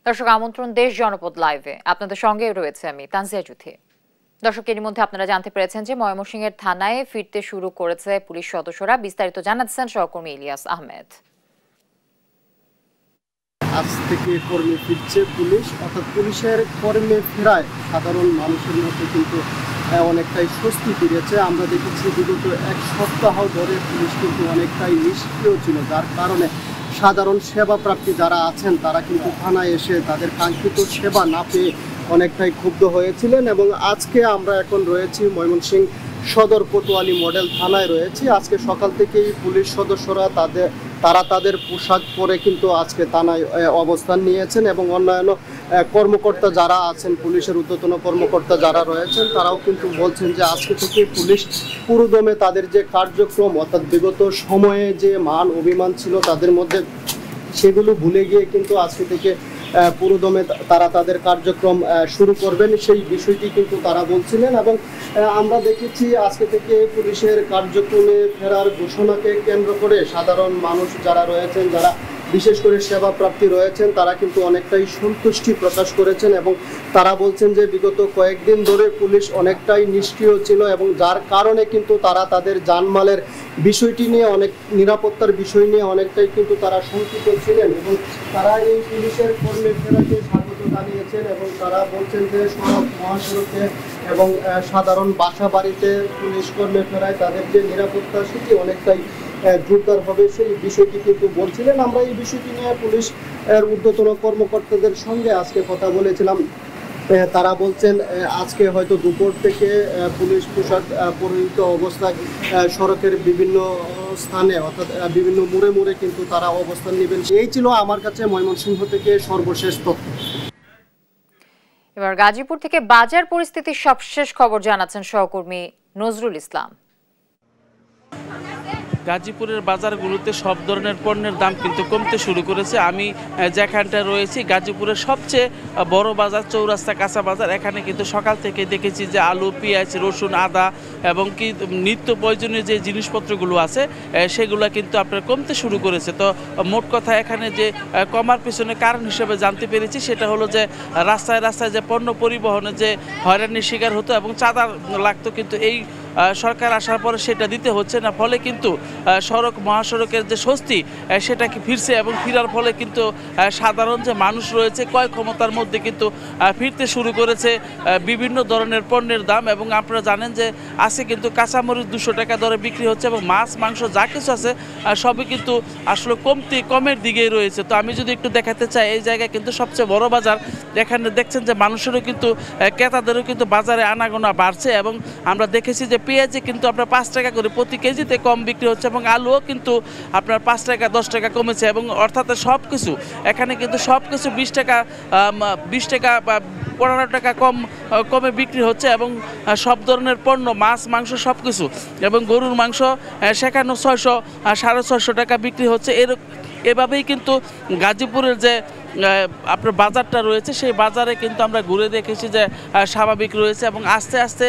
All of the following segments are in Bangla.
দর্শক, আমন্ত্রণ দেশ জনপদ লাইভে, আপনাদের সঙ্গে রয়েছে আমি তানজিয়া জুথি। দর্শক, এর মধ্যে আপনারা জানতে পেরেছেন যে ময়মনসিংহের থানায় ফিরতে শুরু করেছে পুলিশ সদস্যরা। বিস্তারিত জানাচ্ছেন সহকর্মী ইলিয়াস আহমেদ। আজ থেকে কর্মে ফিরছে পুলিশ, অর্থাৎ পুলিশের কর্মে ফেরায় সাধারণ মানুষের মধ্যে কিন্তু অনেকটাই স্বস্তি ফিরেছে। আমরা দেখেছি বিগত এক সপ্তাহ ধরে পুলিশ কিন্তু অনেকটাই নিষ্ক্রিয় ছিল, যার কারণে সাধারণ সেবা প্রার্থী যারা আছেন তারা কিন্তু থানায় এসে তাদের কাঙ্ক্ষিত সেবা না পেয়ে অনেকটাই ক্ষুব্ধ হয়েছিলেন। এবং আজকে আমরা এখন রয়েছি ময়মনসিংহ সদর কোতোয়ালি মডেল থানায় রয়েছি। আজকে সকাল থেকেই পুলিশ সদস্যরা তারা তাদের পোশাক পরে কিন্তু আজকে থানায় অবস্থান নিয়েছেন এবং অন্যান্য কর্মকর্তা যারা আছেন, পুলিশের ঊর্ধ্বতন কর্মকর্তা যারা রয়েছেন, তারাও কিন্তু বলছেন যে আজকে থেকে পুলিশ পুরোদমে তাদের যে কার্যক্রম, অর্থাৎ বিগত সময়ে যে মান অভিমান ছিল তাদের মধ্যে, সেগুলো ভুলে গিয়ে কিন্তু আজকে থেকে পুরোদমে তারা তাদের কার্যক্রম শুরু করবেন, সেই বিষয়টি কিন্তু তারা বলছিলেন। এবং আমরা দেখেছি আজকে থেকে পুলিশের কার্যক্রমে ফেরার ঘোষণাকে কেন্দ্র করে সাধারণ মানুষ যারা রয়েছেন, যারা বিশেষ করে সেবা প্রার্থী রয়েছেন, তারা কিন্তু অনেকটাই সন্তুষ্টি প্রকাশ করেছেন এবং তারা বলছেন যে বিগত কয়েকদিন ধরে পুলিশ অনেকটাই নিষ্ক্রিয় ছিল এবং যার কারণে কিন্তু তারা তাদের জানমালের বিষয়টি নিয়ে, অনেক নিরাপত্তার বিষয় নিয়ে অনেকটাই কিন্তু তারা শঙ্কিত ছিলেন এবং তারা এই পুলিশের কর্মে ফেরাকে স্বাগত জানিয়েছেন এবং তারা বলছেন যে সড়ক মহাসড়কে এবং সাধারণ বাসা বাড়িতে পুলিশ কর্মে ফেরায় তাদের যে নিরাপত্তা সেটি অনেকটাই জোরদার হবে, সেই বিষয়টি কিন্তু বলছিলেন। আমরা এই বিষয়টি নিয়ে পুলিশ ঊর্ধ্বতন কর্মকর্তাদের সঙ্গে আজকে কথা বলেছিলাম। তারা বলছেন আজকে হয়তো দুপুর থেকে পুলিশ পোশাক পরিহিত অবস্থায় সড়কের বিভিন্ন স্থানে, অর্থাৎ বিভিন্ন মোড়ে মোড়ে কিন্তু তারা অবস্থান নেবেন। এই ছিল আমার কাছে ময়মনসিংহ থেকে সর্বশেষ তথ্য। এবার গাজীপুর থেকে বাজার পরিস্থিতির সবশেষ খবর জানাচ্ছেন সহকর্মী নজরুল ইসলাম। গাজীপুরের বাজারগুলোতে সব ধরনের পণ্যের দাম কিন্তু কমতে শুরু করেছে। আমি যেখানটা রয়েছি গাজীপুরের সবচেয়ে বড় বাজার চৌরাস্তা কাঁচা বাজার, এখানে কিন্তু সকাল থেকে দেখেছি যে আলু, পেঁয়াজ, রসুন, আদা এবং কি নিত্য প্রয়োজনীয় যে জিনিসপত্রগুলো আছে সেগুলো কিন্তু আপনার কমতে শুরু করেছে। তো মোট কথা এখানে যে কমার পিছনে কারণ হিসেবে জানতে পেরেছি সেটা হলো যে রাস্তায় রাস্তায় যে পণ্য পরিবহনে যে হয়রানির শিকার হতো এবং চাঁদা লাগতো, কিন্তু এই সরকার আসার পরে সেটা দিতে হচ্ছে না, ফলে কিন্তু সড়ক মহাসড়কের যে স্বস্তি সেটা কি ফিরছে এবং ফেরার ফলে কিন্তু সাধারণ যে মানুষ রয়েছে ক্রয় ক্ষমতার মধ্যে কিন্তু ফিরতে শুরু করেছে বিভিন্ন ধরনের পণ্যের দাম। এবং আপনারা জানেন যে আজকে কিন্তু কাঁচামরিচ 200 টাকা দরে বিক্রি হচ্ছে এবং মাছ মাংস যা কিছু আছে সবই কিন্তু আসলে কমের দিকেই রয়েছে। তো আমি যদি একটু দেখাতে চাই, এই জায়গায় কিন্তু সবচেয়ে বড় বাজার, এখানে দেখছেন যে মানুষেরও কিন্তু ক্রেতাদেরও কিন্তু বাজারে আনাগোনা বাড়ছে এবং আমরা দেখেছি যে পেঁয়াজে কিন্তু আপনার 5 টাকা করে প্রতি কেজিতে কম বিক্রি হচ্ছে এবং আলুও কিন্তু আপনার 5 টাকা 10 টাকা কমেছে এবং অর্থাৎ সব কিছু এখানে কিন্তু সব কিছু 20 টাকা বা 15 টাকা কমে বিক্রি হচ্ছে এবং সব ধরনের পণ্য, মাছ মাংস সব কিছু, এবং গরুর মাংস সেখানে 600 650 টাকা বিক্রি হচ্ছে। এভাবেই কিন্তু গাজীপুরের যে আপনার বাজারটা রয়েছে সেই বাজারে কিন্তু আমরা ঘুরে দেখেছি যে স্বাভাবিক রয়েছে এবং আস্তে আস্তে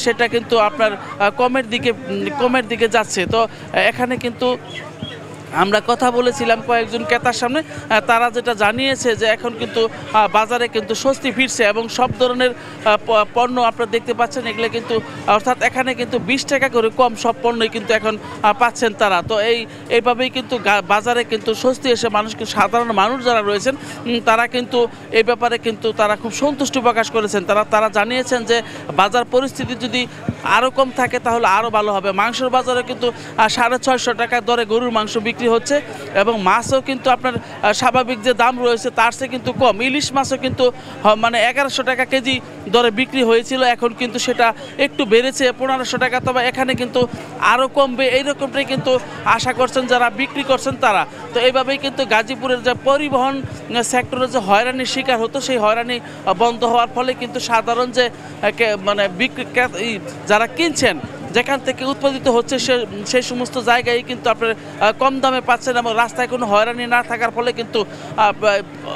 সেটা কিন্তু আপনার কমের দিকে যাচ্ছে। তো এখানে কিন্তু আমরা কথা বলেছিলাম কয়েকজন ক্রেতার সামনে, তারা যেটা জানিয়েছে যে এখন কিন্তু বাজারে কিন্তু স্বস্তি ফিরছে এবং সব ধরনের পণ্য আপনারা দেখতে পাচ্ছেন এগুলো কিন্তু, অর্থাৎ এখানে কিন্তু 20 টাকা করে কম সব পণ্যই কিন্তু এখন পাচ্ছেন তারা। তো এইভাবেই কিন্তু বাজারে কিন্তু স্বস্তি এসে মানুষকে, সাধারণ মানুষ যারা রয়েছেন তারা কিন্তু এই ব্যাপারে কিন্তু তারা খুব সন্তুষ্টি প্রকাশ করেছেন। তারা জানিয়েছেন যে বাজার পরিস্থিতি যদি আরও কম থাকে তাহলে আরও ভালো হবে। মাংসের বাজারে কিন্তু 650 টাকা দরে গরুর মাংস বিক্রি হচ্ছে এবং মাছও কিন্তু আপনার স্বাভাবিক যে দাম রয়েছে তার চেয়ে কিন্তু কম। ইলিশ মাছও কিন্তু মানে 1100 টাকা কেজি দরে বিক্রি হয়েছিল, এখন কিন্তু সেটা একটু বেড়েছে 1500 টাকা। তবে এখানে কিন্তু আরও কমবে এইরকমটাই কিন্তু আশা করছেন যারা বিক্রি করছেন তারা। তো এইভাবেই কিন্তু গাজীপুরের যে পরিবহন সেক্টরে যে হয়রানির শিকার হতো সেই হয়রানি বন্ধ হওয়ার ফলে কিন্তু সাধারণ যে মানে যারা কিনছেন, যেখান থেকে উৎপাদিত হচ্ছে সেই সমস্ত জায়গায় কিন্তু আপনার কম দামে পাচ্ছেন এবং রাস্তায় কোনো হয়রানি না থাকার ফলে কিন্তু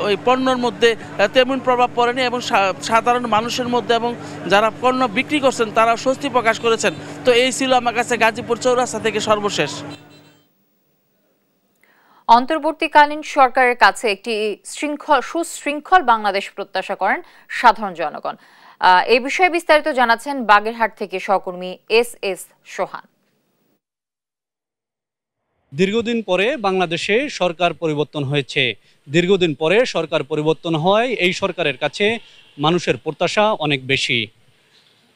ওই পণ্যর মধ্যে তেমন প্রভাব পড়েনি এবং সাধারণ মানুষের মধ্যে এবং যারা পণ্য বিক্রি করছেন তারা স্বস্তি প্রকাশ করেছেন। তো এই ছিল আমার কাছে গাজীপুর চৌরাস্তা থেকে সর্বশেষ। অন্তর্বর্তীকালীন সরকারের কাছে একটি সুশৃঙ্খল বাংলাদেশ প্রত্যাশা করেন সাধারণ জনগণ। এই বিষয়ে বিস্তারিত জানাচ্ছেন বাগেরহাট থেকে সহকর্মী এস সোহান। দীর্ঘদিন পরে বাংলাদেশে সরকার পরিবর্তন হয়েছে। দীর্ঘদিন পরে সরকার পরিবর্তন হয় এই সরকারের কাছে মানুষের প্রত্যাশা অনেক বেশি।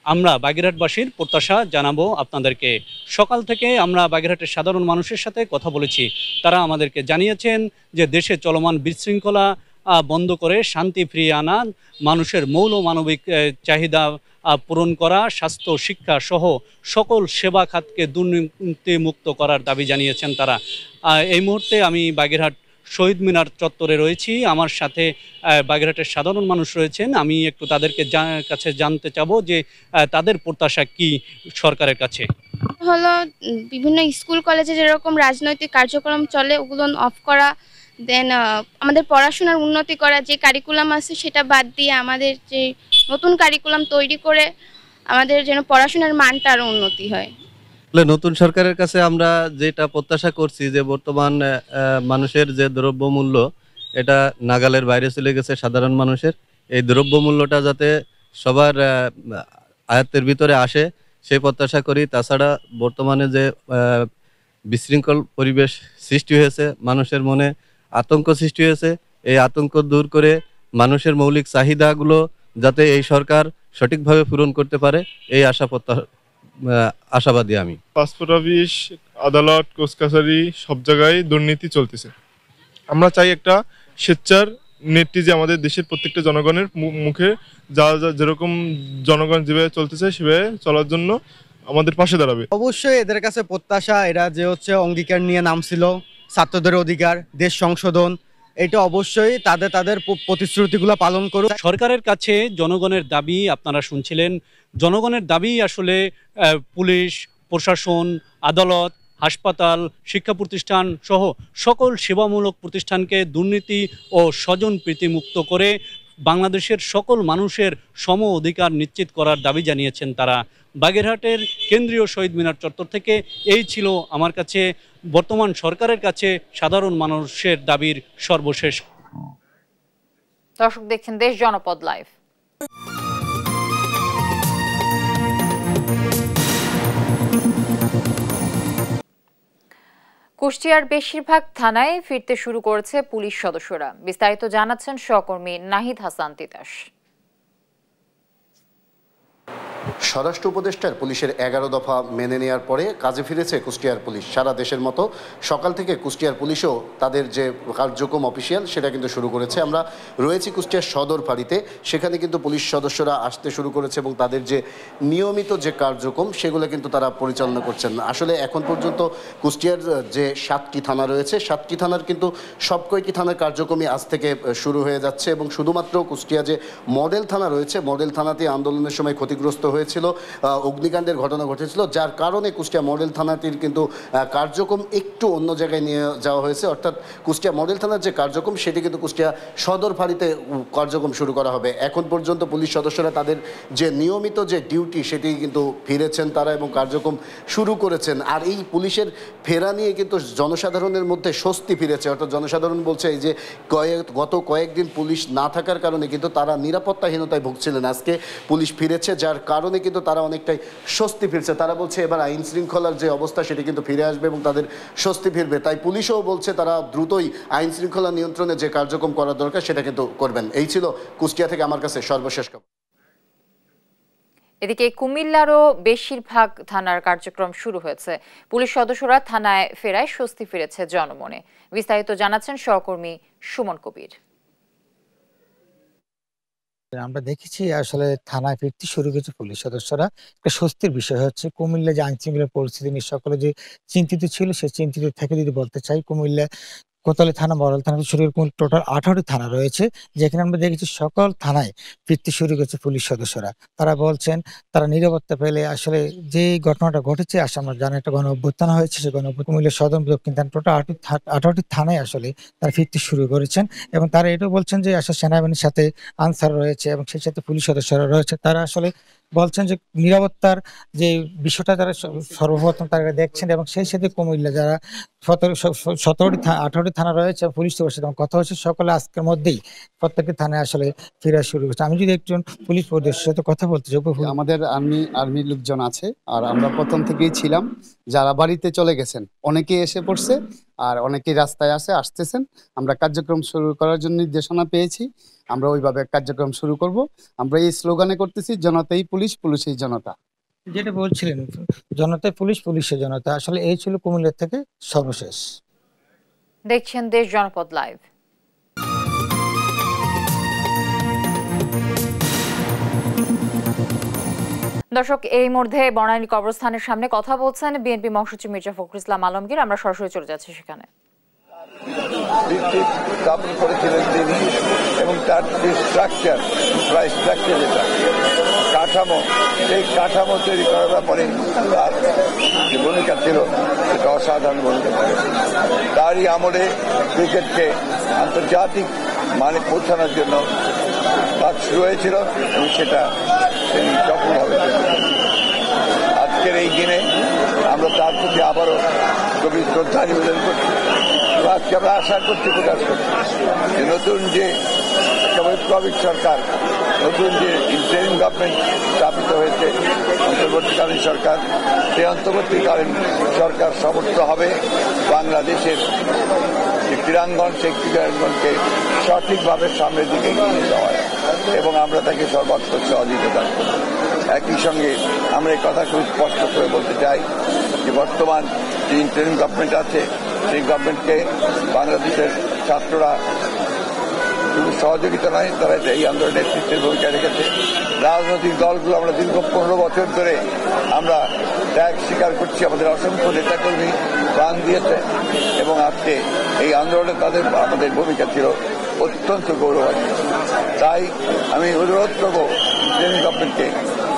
আমরা বাগেরহাটবাসীর প্রত্যাশা জানাবো আপনাদেরকে। সকাল থেকে আমরা বাগেরহাটের সাধারণ মানুষের সাথে কথা বলেছি। তারা আমাদেরকে জানিয়েছেন যে দেশে চলমান বিশৃঙ্খলা বন্ধ করে শান্তি ফিরিয়ে আনা, মানুষের মৌল মানবিক চাহিদা পূরণ করা, স্বাস্থ্য শিক্ষা সহ সকল সেবা খাতকে দুর্নীতিমুক্ত করার দাবি জানিয়েছেন তারা। এই মুহূর্তে আমি বাগেরহাট শহীদ মিনার চত্বরে রয়েছি। আমার সাথে বাগেরহাটের সাধারণ মানুষ রয়েছেন। আমি একটু তাদেরকে কাছে জানতে চাবো যে তাদের প্রত্যাশা কি সরকারের কাছে। হলো বিভিন্ন স্কুল কলেজে যেরকম রাজনৈতিক কার্যক্রম চলে ওগুলো অফ করা, দেন আমাদের পড়াশোনার উন্নতি করা, যে কারিকুলাম আছে সেটা বাদ দিয়ে আমাদের যে নতুন কারিকুলাম তৈরি করে আমাদের যেন পড়াশোনার মানটা আরও উন্নতি হয়। নতুন সরকারের কাছে আমরা যেটা প্রত্যাশা করছি যে বর্তমান মানুষের যে দ্রব্যমূল্য এটা নাগালের বাইরে চলে গেছে সাধারণ মানুষের, এই দ্রব্যমূল্যটা যাতে সবার আয়ত্তের ভিতরে আসে সেই প্রত্যাশা করি। তাছাড়া বর্তমানে যে বিশৃঙ্খল পরিবেশ সৃষ্টি হয়েছে, মানুষের মনে আতঙ্ক সৃষ্টি হয়েছে, এই আতঙ্ক দূর করে মানুষের মৌলিক চাহিদাগুলো যাতে এই সরকার সঠিকভাবে পূরণ করতে পারে এই আশাবাদী আমি। পাসপোর্ট অফিস, আদালত, কোর্ট কাছারি সব জায়গায় দুর্নীতি চলতেছে। আমরা চাই একটা স্বেচ্ছার নেটটি যে আমাদের দেশের প্রত্যেকটা জনগণের মুখে যা যেরকম জনগণ যেভাবে চলতে চায় সেভাবে চলার জন্য আমাদের পাশে দাঁড়াবে। অবশ্যই এদের কাছে প্রত্যাশা, এরা যে অঙ্গীকার নিয়ে নামছিল ছাত্রদের অধিকার, দেশ সংশোধন, এটা অবশ্যই তাদের প্রতিশ্রুতিগুলো পালন করুক। সরকারের কাছে জনগণের দাবি আপনারা শুনছিলেন। জনগণের দাবি আসলে পুলিশ, প্রশাসন, আদালত, হাসপাতাল, শিক্ষা প্রতিষ্ঠান সহ সকল সেবামূলক প্রতিষ্ঠানকে দুর্নীতি ও স্বজনপ্রীতি মুক্ত করে বাংলাদেশের সকল মানুষের সম অধিকার নিশ্চিত করার দাবি জানিয়েছেন তারা। বাগেরহাটের কেন্দ্রীয় শহীদ মিনার চত্বর থেকে এই ছিল আমার কাছে বর্তমান সরকারের কাছে সাধারণ মানুষের দাবির সর্বশেষ। দর্শক দেখছেন দেশ জনপদ লাইভ। কুষ্টিয়ার বেশিরভাগ থানায় ফিরতে শুরু করেছে পুলিশ সদস্যরা। বিস্তারিত জানাচ্ছেন সহকর্মী নাহিদ হাসান তিতাস। স্বরাষ্ট্র উপদেষ্টার পুলিশের 11 দফা মেনে নেওয়ার পরে কাজে ফিরেছে কুষ্টিয়ার পুলিশ। সারা দেশের মতো সকাল থেকে কুষ্টিয়ার পুলিশও তাদের যে কার্যক্রম অফিসিয়াল সেটা কিন্তু শুরু করেছে। আমরা রয়েছি কুষ্টিয়ার সদর ফাঁড়িতে, সেখানে কিন্তু পুলিশ সদস্যরা আসতে শুরু করেছে এবং তাদের যে নিয়মিত যে কার্যক্রম সেগুলো কিন্তু তারা পরিচালনা করছেন। আসলে এখন পর্যন্ত কুষ্টিয়ার যে 7টি থানা রয়েছে, 7টি থানার কিন্তু সব কয়টি থানার কার্যক্রমই আজ থেকে শুরু হয়ে যাচ্ছে এবং শুধুমাত্র কুষ্টিয়া যে মডেল থানা রয়েছে, মডেল থানাতে আন্দোলনের সময় ক্ষতিগ্রস্ত হয়েছিল, অগ্নিকাণ্ডের ঘটনা ঘটেছিল, যার কারণে কুষ্টিয়া মডেল থানাটির কিন্তু কার্যক্রম একটু অন্য জায়গায় নিয়ে যাওয়া হয়েছে। অর্থাৎ কুষ্টিয়া মডেল থানার যে কার্যক্রম সেটি কিন্তু কুষ্টিয়া সদর ফাঁড়িতে কার্যক্রম শুরু করা হবে। এখন পর্যন্ত পুলিশ সদস্যরা তাদের যে নিয়মিত যে ডিউটি সেটি কিন্তু ফিরেছেন তারা এবং কার্যক্রম শুরু করেছেন। আর এই পুলিশের ফেরা নিয়ে কিন্তু জনসাধারণের মধ্যে স্বস্তি ফিরেছে। অর্থাৎ জনসাধারণ বলছে এই যে গত কয়েকদিন পুলিশ না থাকার কারণে কিন্তু তারা নিরাপত্তাহীনতায় ভুগছিলেন, আজকে পুলিশ ফিরেছে, যার কারণে কিন্তু তারা অনেকটাই স্বস্তি ফিরছে। তারা বলছে এবার আইন শৃঙ্খলার যে অবস্থা সেটি কিন্তু ফিরে আসবে এবং তাদের স্বস্তি ফিরবে। তাই পুলিশও বলছে তারা দ্রুতই আইন শৃঙ্খলা নিয়ন্ত্রণে যে কার্যক্রম করা দরকার সেটা কিন্তু করবেন। এই ছিল কুষ্টিয়া থেকে আমার কাছে সর্বশেষ খবর। এদিকে কুমিল্লারও বেশিরভাগ থানার কার্যক্রম শুরু হয়েছে। পুলিশ সদস্যরা থানায় ফেরায় স্বস্তি ফিরেছে জনমনে। বিস্তারিত জানাচ্ছেন সহকর্মী সুমন কবির। আমরা দেখেছি আসলে থানায় ফিরতে শুরু করেছে পুলিশ সদস্যরা। একটা স্বস্তির বিষয় হচ্ছে কুমিল্লা যে আইনশৃঙ্খলা পরিস্থিতি নিয়ে সকলে যে চিন্তিত ছিল, সেই চিন্তিত থেকে যদি বলতে চাই, কুমিল্লা কোতোয়ালি থানা, মডেল থানা শুরু করে টোটাল 18টি থানা রয়েছে, যেখানে আমরা দেখেছি সকল থানায় ফিরতে শুরু করেছে পুলিশ সদস্যরা। তারা বলছেন তারা নিরাপত্তা পেলে আসলে যে ঘটনাটা ঘটেছে, আসলে আমরা জানি একটা গণ অভ্যুত্থান হয়েছে, সেই গণ কুমিল্লা সদর দক্ষিণ থানা টোটাল 18টি থানায় আসলে তারা ফিরতে শুরু করেছেন এবং তারা এটাও বলছেন যে আসলে সেনাবাহিনীর সাথে আনসার রয়েছে এবং সেই সাথে পুলিশ সদস্যরা রয়েছে, তারা আসলে বলছেন যে নিরাপত্তার যে বিষয়টা তারা সর্বপ্রথম তারা দেখছেন, এবং সেই সাথে কুমিল্লা যারা 18টি থানা রয়েছে পুলিশ সাথে কথা হচ্ছে, সকলে আজকের মধ্যেই প্রত্যেকটি থানায় আসলে ফেরা শুরু করছে। আমি যদি একজন পুলিশ পরিদর্শকের সাথে কথা বলতে চাই, আমাদের আর্মি লোকজন আছে, আর আমরা প্রথম থেকেই ছিলাম। যারা বাড়িতে চলে গেছেন অনেকেই এসে পড়ছে, আর অনেকেই রাস্তায় আসতেছেন। আমরা কার্যক্রম শুরু করার জন্য নির্দেশনা পেয়েছি, আমরা ওইভাবে কার্যক্রম শুরু করব। আমরা এই স্লোগানে করতেছি, জনতাই পুলিশ, পুলিশই জনতা। যেটা বলছিলেন জনতাই পুলিশ, পুলিশের জনতা, আসলে এই ছিল কুমিল্লা থেকে সর্বশেষ। দেখছেন দেশ জনপদ লাইভ। দর্শক, এই মুহূর্তে বনানী কবরস্থানের সামনে কথা বলছেন বিএনপি মহাসচিব মির্জা ফখরুল ইসলাম আলমগীর। আমরা সরাসরি চলে যাচ্ছি সেখানে। স্থাপন করেছিলেন তিনি, এবং তার যে স্ট্রাকচার, যেটা কাঠামো, সেই কাঠামো তৈরি করার ব্যাপারে তার যে ভূমিকা ছিল সেটা অসাধারণ ভূমিকা ছিল। তারই আমলে ক্রিকেটকে আন্তর্জাতিক মানে পৌঁছানোর জন্য কাজ শুরু হয়েছিল, এবং সেটা তিনি সফলভাবে আজকের এই দিনে আমরা তার প্রতি আবারও গভীর শ্রদ্ধা নিবেদন করছি। আজকে আমরা আশা করছি, প্রকাশ করছি যে নতুন যে বৈপ্লবিক সরকার, নতুন যে ইন্টারিম গভর্নমেন্ট স্থাপিত হয়েছে, অন্তর্বর্তীকালীন সরকার, সেই অন্তর্বর্তীকালীন সরকার সমর্থ হবে বাংলাদেশের যে ক্রীড়াঙ্গন, সেই ক্রীড়াঙ্গনকে সঠিকভাবে সামনের দিকে এগিয়ে নিয়ে যাওয়া, এবং আমরা তাকে সর্বাত্মক সহযোগিতা করব। একই সঙ্গে আমরা এই কথা খুব স্পষ্ট করে বলতে চাই যে বর্তমান যে ইন্টারিম গভর্নমেন্ট আছে, সেই গভর্নমেন্টকে বাংলাদেশের ছাত্ররা শুধু সহযোগিতা নয়, তারা এই আন্দোলনের নেতৃত্বের ভূমিকা রেখেছে। রাজনৈতিক দলগুলো আমরা দীর্ঘ 15 বছর ধরে আমরা ত্যাগ স্বীকার করছি, আমাদের অসংখ্য নেতাকর্মী প্রাণ দিয়েছে, এবং আজকে এই আন্দোলনে আমাদের ভূমিকা ছিল অত্যন্ত গৌরবান্বিত। তাই আমি অনুরোধ করব ইন্টারিম গভর্নমেন্টকে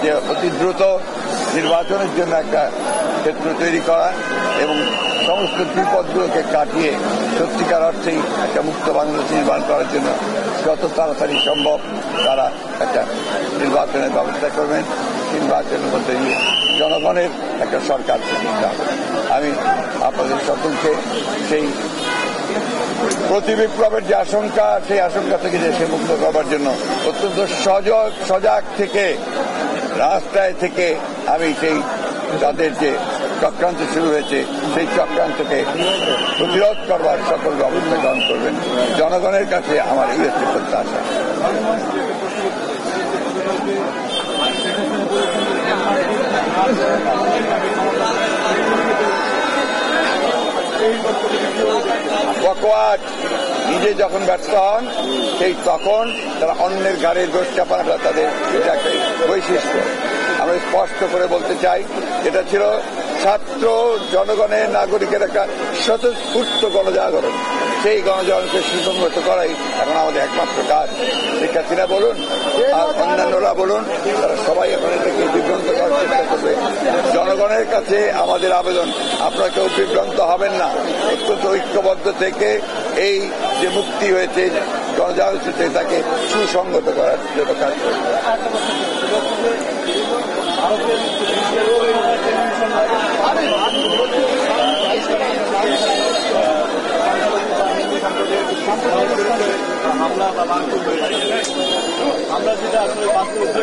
যে অতি দ্রুত নির্বাচনের জন্য একটা ক্ষেত্র তৈরি করা, এবং সমস্ত বিপদগুলোকে কাটিয়ে সত্যিকার অর্থেই একটা মুক্ত বাংলাদেশ নির্মাণ করার জন্য যত তাড়াতাড়ি সম্ভব তারা একটা নির্বাচনের ব্যবস্থা করবেন। নির্বাচনের মধ্যে দিয়ে জনগণের একটা সরকার প্রতিষ্ঠা হবে। আমি আপনাদের সকলকে সেই প্রতিবিপ্লবের যে আশঙ্কা, সেই আশঙ্কা থেকে দেশে মুক্ত করবার জন্য অত্যন্ত সজাগ থেকে রাস্তায় থেকে আমি সেই তাদের যে চক্রান্ত শুরু হয়েছে, সেই চক্রান্তকে প্রতিরোধ করবার সকল ব্যবস্থা গ্রহণ করবেন। জনগণের কাছে আমার এই হচ্ছে প্রত্যাশা। বকওয়াট নিজে যখন ব্যর্থ হন, সেই তখন তারা অন্যের ঘাড়ের দোষ চাপাটা তাদের এটা একটা বৈশিষ্ট্য। আমরা স্পষ্ট করে বলতে চাই, এটা ছিল ছাত্র জনগণের নাগরিকের একটা স্বতঃস্ফূর্ত গণজাগরণ। সেই গণজাগরণকে সুসংগত করাই এখন আমাদের একমাত্র কাজ। শিক্ষার্থীরা বলুন আর অন্যান্যরা বলুন, তারা সবাই এখন এটাকে বিভ্রান্ত করার চেষ্টা করবে। জনগণের কাছে আমাদের আবেদন, আপনারা কেউ বিভ্রান্ত হবেন না, অত্যন্ত ঐক্যবদ্ধ থেকে এই যে মুক্তি হয়েছে গণজাগরণ হচ্ছে তাকে সুসংগত করার জন্য কাজ করবে। আমরা যেটা আসলে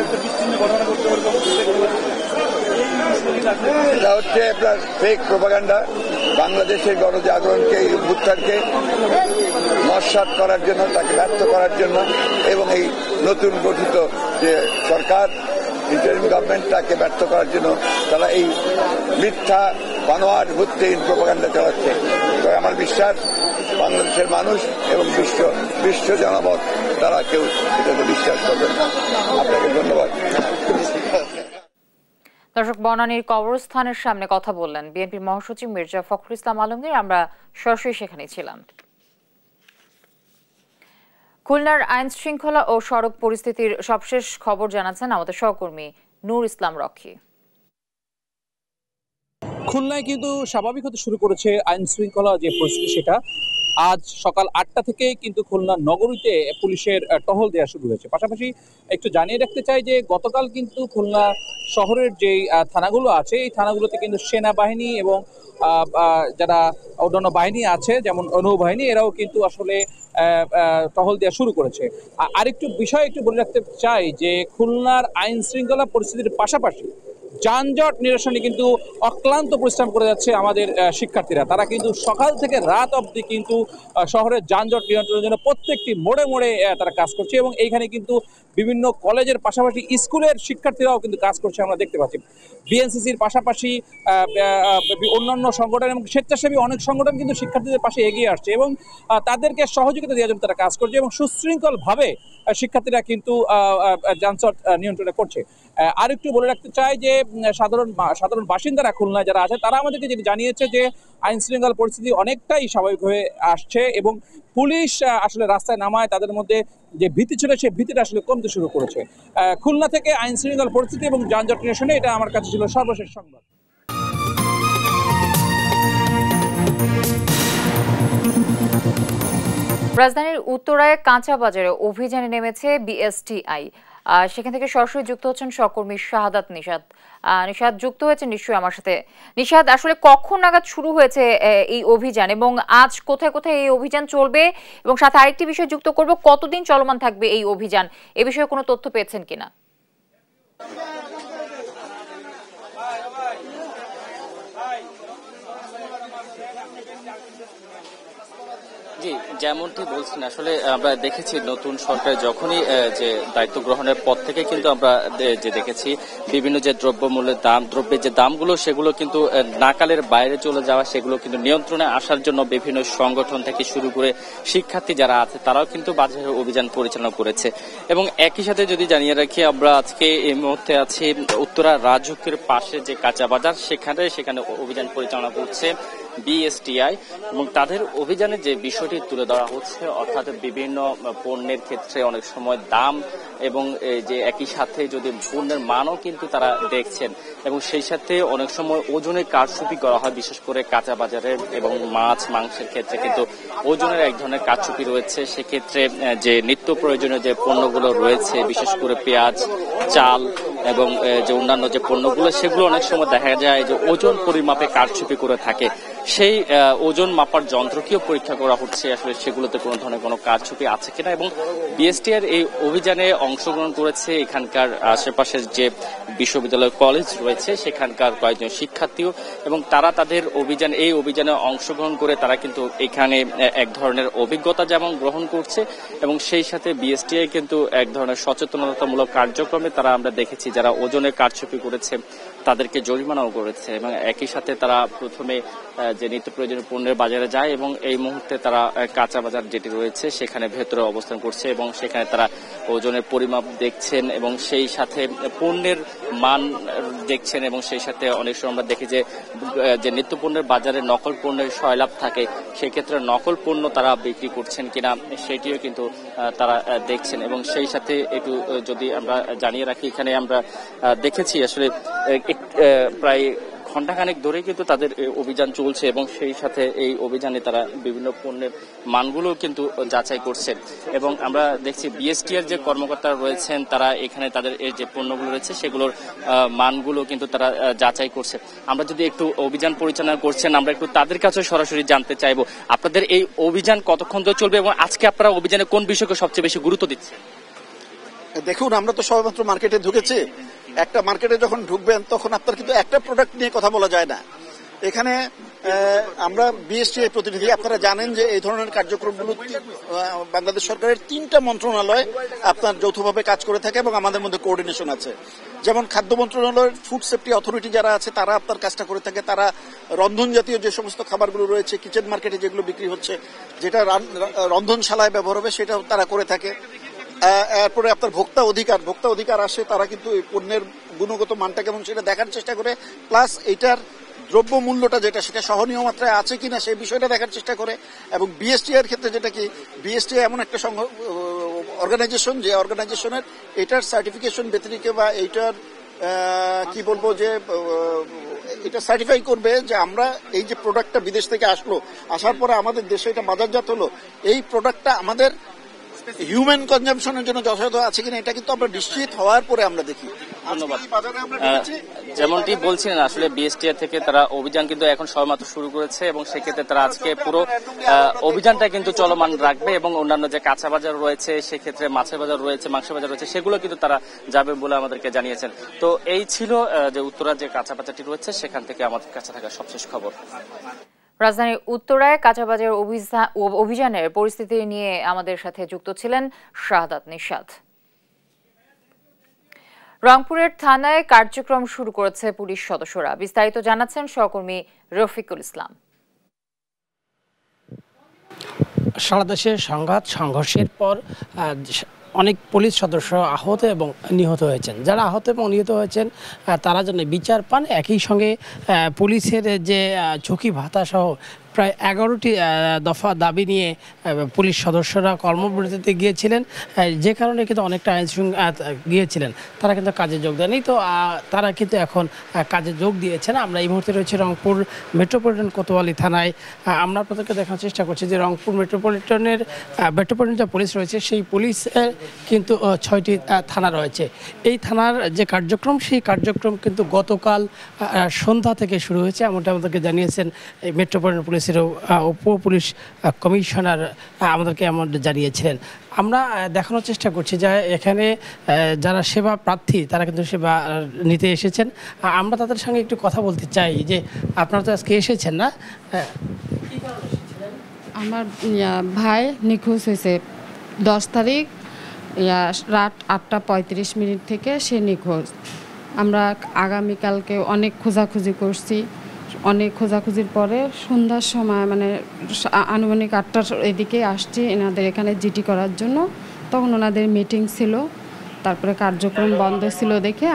একটা বিচ্ছিন্ন ঘটনা করতে পারবো, এটা হচ্ছে আপনার ফেক প্রোপাগান্ডা। বাংলাদেশের গণজাগরণকে, এই অভ্যুত্থানকে নস্যাৎ করার জন্য, তাকে ব্যর্থ করার জন্য, এবং এই নতুন গঠিত যে সরকার ইন্টারিম গভর্নমেন্ট তাকে ব্যর্থ করার জন্য তারা এই মিথ্যা বানোয়াট ভিত্তিহীন প্রোপাগান্ডা চালাচ্ছে। তবে আমার বিশ্বাস বাংলাদেশের মানুষ এবং বিশ্ব জনমত তারা কেউ এটাকে বিশ্বাস করবেন। আপনাকে ধন্যবাদ। দর্শক, বনানীর কবরস্থানের সামনে কথা বললেন বিএনপির মহাসচিব মির্জা ফখরুল ইসলাম আলমগীর। আমরা সরাসরি সেখানে ছিলাম। খুলনার আইন শৃঙ্খলা ও সড়ক পরিস্থিতির সবশেষ খবর জানাচ্ছেন আমাদের সহকর্মী নূর ইসলাম রক্ষী। খুলনায় কিন্তু স্বাভাবিক হতে শুরু করেছে আইন শৃঙ্খলা যে পরিস্থিতি, সেটা আজ সকাল 8টা থেকেই কিন্তু খুলনা নগরীতে পুলিশের টহল দেওয়া শুরু হয়েছে। পাশাপাশি একটু জানিয়ে রাখতে চাই যে গতকাল কিন্তু খুলনা শহরের যে থানাগুলো আছে এই থানাগুলোতে কিন্তু সেনাবাহিনী এবং যারা অন্যান্য বাহিনী আছে যেমন নৌবাহিনী এরাও কিন্তু আসলে টহল দেওয়া শুরু করেছে। আরেকটু বিষয় একটু বলে রাখতে চাই যে খুলনার আইন শৃঙ্খলা পরিস্থিতির পাশাপাশি যানজট নিরসনে কিন্তু অক্লান্ত পরিশ্রম করে যাচ্ছে আমাদের শিক্ষার্থীরা। তারা কিন্তু সকাল থেকে রাত অবধি কিন্তু শহরের যানজট নিয়ন্ত্রণের জন্য প্রত্যেকটি মোড়ে মোড়ে তারা কাজ করছে এবং এইখানে কিন্তু বিভিন্ন কলেজের পাশাপাশি স্কুলের শিক্ষার্থীরাও কিন্তু কাজ করছে আমরা দেখতে পাচ্ছি। বিএনসিসির পাশাপাশি অন্যান্য সংগঠন এবং স্বেচ্ছাসেবী অনেক সংগঠন কিন্তু শিক্ষার্থীদের পাশে এগিয়ে আসছে এবং তাদেরকে সহযোগিতা দেওয়ার জন্য তারা কাজ করছে এবং সুশৃঙ্খলভাবে শিক্ষার্থীরা কিন্তু যানজট নিয়ন্ত্রণে করছে। আর একটু বলে রাখতে চাই যে সাধারণ বাসিন্দারা খুলনায় যারা আছে তারা আমাদেরকে যেটি জানিয়েছে যে আইন শৃঙ্খলা পরিস্থিতি অনেকটাই স্বাভাবিক হয়ে আসছে এবং পুলিশ আসলে রাস্তায় নামায় তাদের মধ্যে যে ভীতি ছিল সেই ভীতিটা আসলে কমতে শুরু করেছে। খুলনা থেকে আইন শৃঙ্খলা পরিস্থিতি এবং যানজট নিরসনে এটা আমার কাছে ছিল সর্বশেষ সংবাদ। রাজধানীর উত্তরায় কাঁচা বাজারে অভিযানে নেমেছে বিএসটিআই। সেখান থেকে সরাসরি যুক্ত হচ্ছেন সহকর্মী শাহাদাত নিশাদ। নিশাদ যুক্ত হয়েছে নিশ্চয়ই আমার সাথে। নিশাদ, আসলে কখন নাগাদ শুরু হয়েছে এই অভিযান এবং আজ কোথায় কোথায় এই অভিযান চলবে এবং সাথে আরেকটি বিষয় যুক্ত করব, কতদিন চলমান থাকবে এই অভিযান, এ বিষয়ে কোনো তথ্য পেয়েছেন কিনা? জি, যেমনটি বলছেন আসলে আমরা দেখেছি নতুন সরকার যখনই যে দায়িত্ব গ্রহণের পর থেকে কিন্তু আমরা যে দেখেছি বিভিন্ন যে দ্রব্যের যে দামগুলো সেগুলো কিন্তু নাকালের বাইরে চলে যাওয়া, সেগুলো কিন্তু নিয়ন্ত্রণে আসার জন্য বিভিন্ন সংগঠন থেকে শুরু করে শিক্ষার্থী যারা আছে তারাও কিন্তু বাজারে অভিযান পরিচালনা করেছে। এবং একই সাথে যদি জানিয়ে রাখি, আমরা আজকে এই মুহূর্তে আছি উত্তরা রাজুকের পাশে যে কাঁচা বাজার, সেখানে অভিযান পরিচালনা করছে বিএসটিআই এবং তাদের অভিযানে যে বিষয়টি তুলে ধরা হচ্ছে, অর্থাৎ বিভিন্ন পণ্যের ক্ষেত্রে অনেক সময় দাম এবং যে একই সাথে যদি পণ্যের মানও কিন্তু তারা দেখছেন এবং সেই সাথে অনেক সময় ওজনের কারচুপি করা হয়, বিশেষ করে কাঁচা বাজারে এবং মাছ মাংসের ক্ষেত্রে কিন্তু ওজনের এক ধরনের কারচুপি রয়েছে। সেক্ষেত্রে যে নিত্য প্রয়োজনীয় যে পণ্যগুলো রয়েছে, বিশেষ করে পেঁয়াজ, চাল এবং যে অন্যান্য যে পণ্যগুলো, সেগুলো অনেক সময় দেখা যায় যে ওজন পরিমাপে কারচুপি করে থাকে। সেই ওজন মাপার যন্ত্রকেও পরীক্ষা করা হচ্ছে আসলে সেগুলোতে কোনো ধরনের কোনো কারচুপি আছে কিনা। এবং বিএসটিআর এই অভিযানে অংশগ্রহণ করেছে এখানকার আশেপাশের যে বিশ্ববিদ্যালয় কলেজ রয়েছে সেখানকার কয়েকজন শিক্ষার্থীও, এবং তারা তাদের এই অভিযানে অংশগ্রহণ করে তারা কিন্তু এখানে এক ধরনের অভিজ্ঞতা যেমন গ্রহণ করছে এবং সেই সাথে বিএসটিআই কিন্তু এক ধরনের সচেতনতামূলক কার্যক্রমে তারা আমরা দেখেছি যারা ওজনের কারচুপি করেছে তাদেরকে জরিমানাও করেছে এবং একই সাথে তারা প্রথমে যে নিত্য প্রয়োজনীয় পণ্যের বাজারে যায় এবং এই মুহূর্তে তারা কাঁচা বাজার যেটি রয়েছে সেখানে ভেতরে অবস্থান করছে এবং সেখানে তারা ওজনের পরিমাপ দেখছেন এবং সেই সাথে পণ্যের মান দেখছেন এবং সেই সাথে অনেক সময় আমরা দেখি যে নিত্য পণ্যের বাজারে নকল পণ্যের সয়লাভ থাকে, সেক্ষেত্রে নকল পণ্য তারা বিক্রি করছেন কিনা সেটিও কিন্তু তারা দেখছেন। এবং সেই সাথে একটু যদি আমরা জানিয়ে রাখি, এখানে আমরা দেখেছি আসলে প্রায় ঘণ্টাখানেক ধরে কিন্তু তাদের অভিযান চলছে এবং সেই সাথে এই অভিযানে তারা বিভিন্ন পণ্যের মানগুলো কিন্তু যাচাই করছে এবং আমরা দেখছি বিএসটিআর যে কর্মকর্তারা রয়েছেন তারা এখানে তাদের যে পণ্যগুলো রয়েছে সেগুলোর মানগুলো কিন্তু তারা যাচাই করছে। আমরা যদি একটু অভিযান পরিচালনা করছেন, আমরা একটু তাদের কাছে সরাসরি জানতে চাইবো আপনাদের এই অভিযান কতক্ষণ ধরে চলবে এবং আজকে আপনারা অভিযানে কোন বিষয়কে সবচেয়ে বেশি গুরুত্ব দিচ্ছেন? দেখুন, আমরা তো সবেমাত্র মার্কেটে ঢুকেছি। একটা মার্কেটে যখন ঢুকবেন তখন আপনার কিন্তু একটা প্রোডাক্ট নিয়ে কথা বলা যায় না। এখানে আমরা বিএসটিআই প্রতিনিধি, আপনারা জানেন যে এই ধরনের কার্যক্রমগুলো বাংলাদেশ সরকারের 3টা মন্ত্রণালয় আপনার যৌথভাবে কাজ করে থাকে এবং আমাদের মধ্যে কোঅর্ডিনেশন আছে। যেমন খাদ্য মন্ত্রণালয়ের ফুড সেফটি অথরিটি যারা আছে তারা আপনার কাজটা করে থাকে, তারা রন্ধন জাতীয় যে সমস্ত খাবারগুলো রয়েছে কিচেন মার্কেটে যেগুলো বিক্রি হচ্ছে, যেটা রন্ধনশালায় ব্যবহার হবে সেটাও তারা করে থাকে। এরপরে আপনার ভোক্তা অধিকার আসে, তারা কিন্তু এই পণ্যের গুণগত মানটা কেমন সেটা দেখার চেষ্টা করে, প্লাস এইটার দ্রব্য মূল্যটা যেটা সেটা সহনীয় মাত্রায় আছে কিনা সেই বিষয়টা দেখার চেষ্টা করে। এবং বিএসটিআই এর ক্ষেত্রে যেটা কি, বিএসটিআই এমন একটা অর্গানাইজেশন যে অর্গানাইজেশনের এটার সার্টিফিকেশন ব্যতিরিক্ত বা এইটার কি বলবো যে এটা সার্টিফাই করবে যে আমরা এই যে প্রোডাক্টটা বিদেশ থেকে আসলো, আসার পরে আমাদের দেশে এটা বাজারজাত হলো, এই প্রোডাক্টটা আমাদের হিউম্যান কনজাম্পশনের জন্য যথাযথ আছে কিনা এটা কিন্তু আমরা নিশ্চিত হওয়ার পরে আমরা দেখি। ধন্যবাদ। যেমনটি বলছিলেন আসলে বিএসটিআর থেকে তারা অভিযান কিন্তু এখন সবেমাত্র শুরু করেছে এবং সেক্ষেত্রে তারা আজকে পুরো অভিযানটা কিন্তু চলমান রাখবে এবং অন্যান্য যে কাঁচা বাজার রয়েছে, সেক্ষেত্রে মাছের বাজার রয়েছে, মাংসের বাজার রয়েছে, সেগুলো কিন্তু তারা যাবে বলে আমাদেরকে জানিয়েছেন। তো এই ছিল যে উত্তরা যে কাঁচা বাজারটি রয়েছে সেখান থেকে আমাদের কাছে থাকা সবশেষ খবর। রাজধানীর উত্তরায় কাঁচাবাজার অভিযানের পরিস্থিতি নিয়ে আমাদের সাথে যুক্ত ছিলেন শাহাদাত নিশাত। রংপুরের থানায় কার্যক্রম শুরু করেছে পুলিশ সদস্যরা, বিস্তারিত জানাচ্ছেন সহকর্মী রফিকুল ইসলাম। সারা দেশে সংঘর্ষের পর অনেক পুলিশ সদস্য আহত এবং নিহত হয়েছেন। যারা আহত এবং নিহত হয়েছেন তারা যেন বিচার পান, একই সঙ্গে পুলিশের যে ঝুঁকি ভাতা সহ প্রায় 11টি দফা দাবি নিয়ে পুলিশ সদস্যরা কর্মবিরতিতে গিয়েছিলেন, যে কারণে কিন্তু অনেকটা আইনশৃঙ্খলা গিয়েছিলেন, তারা কিন্তু কাজে যোগ দেয়নি। তো তারা কিন্তু এখন কাজে যোগ দিয়েছেন। আমরা এই মুহূর্তে রয়েছে রংপুর মেট্রোপলিটন কোতোয়ালি থানায়। আমরা আপনাদেরকে দেখার চেষ্টা করছি যে রংপুর মেট্রোপলিটন যে পুলিশ রয়েছে সেই পুলিশের কিন্তু 6টি থানা রয়েছে। এই থানার যে কার্যক্রম, সেই কার্যক্রম কিন্তু গতকাল সন্ধ্যা থেকে শুরু হয়েছে, এমনটা আমাদেরকে জানিয়েছেন এই মেট্রোপলিটন পুলিশ উপ পুলিশ কমিশনার আমাদেরকে এমন জানিয়েছিলেন। আমরা দেখানোর চেষ্টা করছি যে এখানে যারা সেবা প্রার্থী তারা কিন্তু সেবা নিতে এসেছেন। আমরা তাদের সঙ্গে একটু কথা বলতে চাই যে আপনারা তো আজকে এসেছেন না? আমার ভাই নিখোঁজ হয়েছে 10 তারিখ রাত 8:35 থেকে সে নিখোঁজ। আমরা আগামীকালকে অনেক খোঁজাখুঁজি করছি, অনেক খোঁজাখুঁজির পরে সন্ধ্যার সময় মানে আনুমানিক 8টার এদিকে আসছি এনাদের এখানে জিটি করার জন্য। তখন ওনাদের মিটিং ছিল, তারপরে কার্যক্রম বন্ধ ছিল দেখে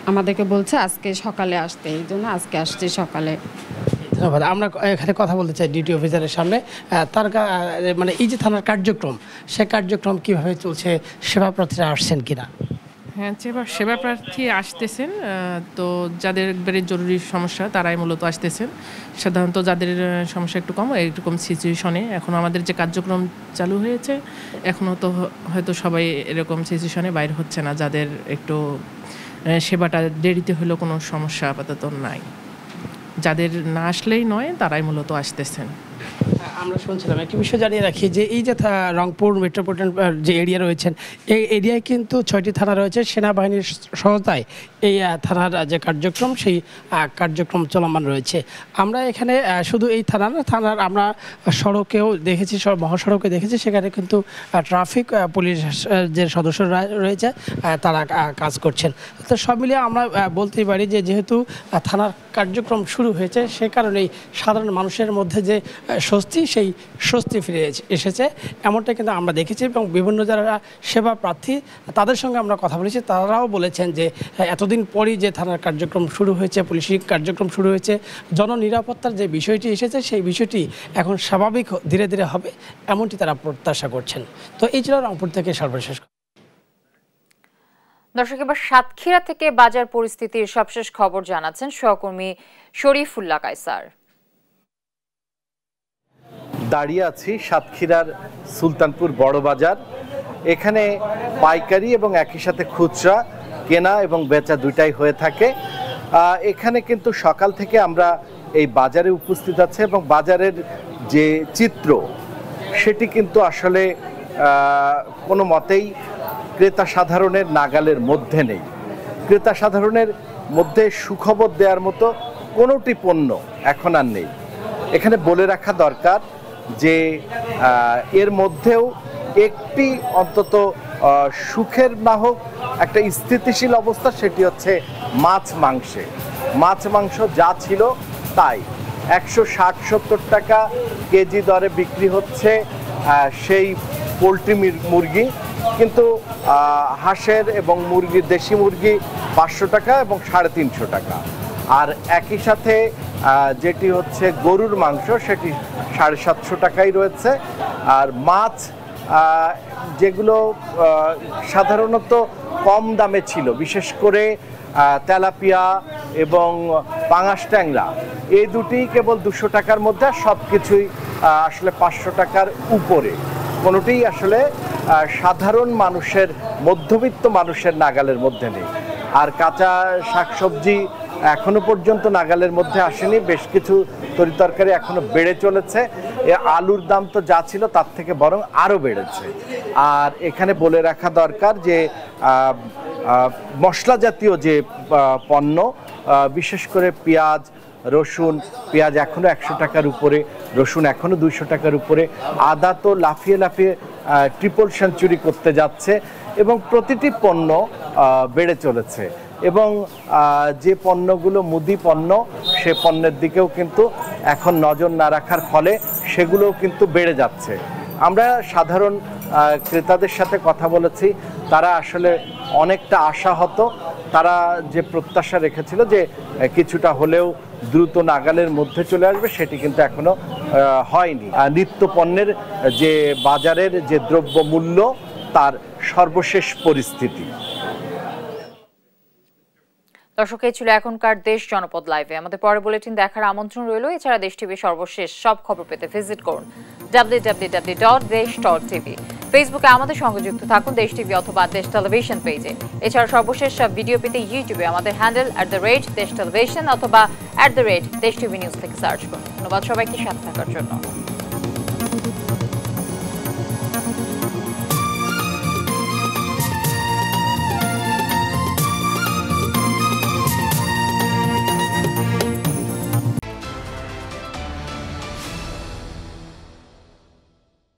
আমাদেরকে বলছে আজকে সকালে আসতে, এই জন্য আজকে আসছি সকালে। ধন্যবাদ। আমরা এখানে কথা বলতে চাই ডিউটি অফিসারের সামনে। তার মানে এই যে থানার কার্যক্রম, সে কার্যক্রম কিভাবে চলছে, সেবা প্রার্থীরা আসছেন কিনা? হ্যাঁ, সেবা প্রার্থী আসতেছেন। তো যাদের একবারে জরুরি সমস্যা তারাই মূলত আসতেছেন। সাধারণত যাদের সমস্যা একটু কম, এরকম সিচুয়েশনে এখন আমাদের যে কার্যক্রম চালু হয়েছে, এখনও তো হয়তো সবাই এরকম সিচুয়েশনে বাইরে হচ্ছে না, যাদের একটু সেবাটা দেরিতে হলেও কোনো সমস্যা আপাতত নাই। যাদের না আসলেই নয় তারাই মূলত আসতেছেন। আমরা শুনছিলাম একটি বিষয় জানিয়ে রাখি যে এই যে রংপুর মেট্রোপলিটন যে এরিয়া রয়েছেন, এই এরিয়ায় কিন্তু 6টি থানা রয়েছে। সেনাবাহিনীর সহায়তায় এই থানার যে কার্যক্রম, সেই কার্যক্রম চলমান রয়েছে। আমরা এখানে শুধু এই থানা না, থানার আমরা সড়কেও দেখেছি, মহাসড়কে দেখেছি, সেখানে কিন্তু ট্রাফিক পুলিশ যে সদস্যরা রয়েছে তারা কাজ করছেন। তো সব মিলিয়ে আমরা বলতেই পারি যে যেহেতু থানার কার্যক্রম শুরু হয়েছে, সে কারণেই সাধারণ মানুষের মধ্যে যে স্বস্তি, সেই স্বস্তি ফিরে এসেছে, এমনটা কিন্তু আমরা দেখেছি। এবং বিভিন্ন যারা সেবা প্রার্থী তাদের সঙ্গে আমরা কথা বলেছি, তারাও বলেছেন যে এতদিন পরই যে থানার কার্যক্রম শুরু হয়েছে, পুলিশি কার্যক্রম শুরু হয়েছে, জননিরাপত্তার যে বিষয়টি এসেছে সেই বিষয়টি এখন স্বাভাবিক ধীরে ধীরে হবে, এমনটি তারা প্রত্যাশা করছেন। তো এই ছিল রংপুর থেকে সর্বশেষ। দর্শক, এবার সাতক্ষীরা থেকে বাজার পরিস্থিতির সবশেষ খবর জানাচ্ছেন সহকর্মী শরীফুল্লাহ কায়সার। দাঁড়িয়ে আছি সাতক্ষীরার সুলতানপুর বড় বাজার। এখানে পাইকারি এবং একই সাথে খুচরা কেনা এবং বেচা দুটাই হয়ে থাকে। এখানে কিন্তু সকাল থেকে আমরা এই বাজারে উপস্থিত আছে এবং বাজারের যে চিত্র সেটি কিন্তু আসলে কোনো মতেই ক্রেতা সাধারণের নাগালের মধ্যে নেই। ক্রেতা সাধারণের মধ্যে সুখবর দেওয়ার মতো কোনোটি পণ্য এখন আর নেই। এখানে বলে রাখা দরকার যে এর মধ্যেও একটি অন্তত সুখের না হোক একটা স্থিতিশীল অবস্থা, সেটি হচ্ছে মাছ মাংসে। মাছ মাংস যা ছিল তাই 160-70 টাকা কেজি দরে বিক্রি হচ্ছে সেই পোলট্রি মুরগি, কিন্তু হাঁসের এবং মুরগি, দেশি মুরগি 500 টাকা এবং 350 টাকা। আর একই সাথে যেটি হচ্ছে গরুর মাংস সেটি 750 টাকাই রয়েছে। আর মাছ যেগুলো সাধারণত কম দামে ছিল, বিশেষ করে তেলাপিয়া, এবং পাঙাশ ট্যাংরা এই দুটি কেবল 200 টাকার মধ্যে, সব কিছুই আসলে 500 টাকার উপরে। কোনোটিই আসলে সাধারণ মানুষের, মধ্যবিত্ত মানুষের নাগালের মধ্যে নেই। আর কাঁচা শাকসবজি এখনো পর্যন্ত নাগালের মধ্যে আসেনি, বেশ কিছু তরিতরকারি এখনো বেড়ে চলেছে। আলুর দাম তো যা ছিল তার থেকে বরং আরও বেড়েছে। আর এখানে বলে রাখা দরকার যে মশলা জাতীয় যে পণ্য, বিশেষ করে পেঁয়াজ, রসুন, পেঁয়াজ এখনও 100 টাকার উপরে, রসুন এখনও 200 টাকার উপরে, আদা তো লাফিয়ে লাফিয়ে ট্রিপল সেঞ্চুরি করতে যাচ্ছে এবং প্রতিটি পণ্য বেড়ে চলেছে। এবং যে পণ্যগুলো মুদি পণ্য, সে পণ্যের দিকেও কিন্তু এখন নজর না রাখার ফলে সেগুলোও কিন্তু বেড়ে যাচ্ছে। আমরা সাধারণ ক্রেতাদের সাথে কথা বলেছি, তারা আসলে অনেকটা আশাহত। তারা যে প্রত্যাশা রেখেছিল যে কিছুটা হলেও দ্রুত নাগালের মধ্যে চলে আসবে, সেটি কিন্তু এখনো হয়নি। নিত্য পণ্যের যে বাজারের যে দ্রব্য মূল্য, তার সর্বশেষ পরিস্থিতি। দর্শক, এই ছিল এখনকার দেশ জনপদ লাইভে। আমাদের পরে বুলেটিন দেখার আমন্ত্রণ রইল। এছাড়া দেশ টিভির সর্বশেষ সব খবর পেতে ভিজিট করুন www.desh.tv। ফেসবুকে আমাদের সঙ্গে যুক্ত থাকুন দেশ টিভি অথবা দেশ টেলিভিশন পেজে। এছাড়া সর্বশেষ সব ভিডিও পেতে ইউটিউবে আমাদের হ্যান্ডেল @দেশ টেলিভিশন অথবা @দেশ টিভি নিউজ থেকে সার্চ করুন। ধন্যবাদ সবাইকে সাথে থাকার জন্য।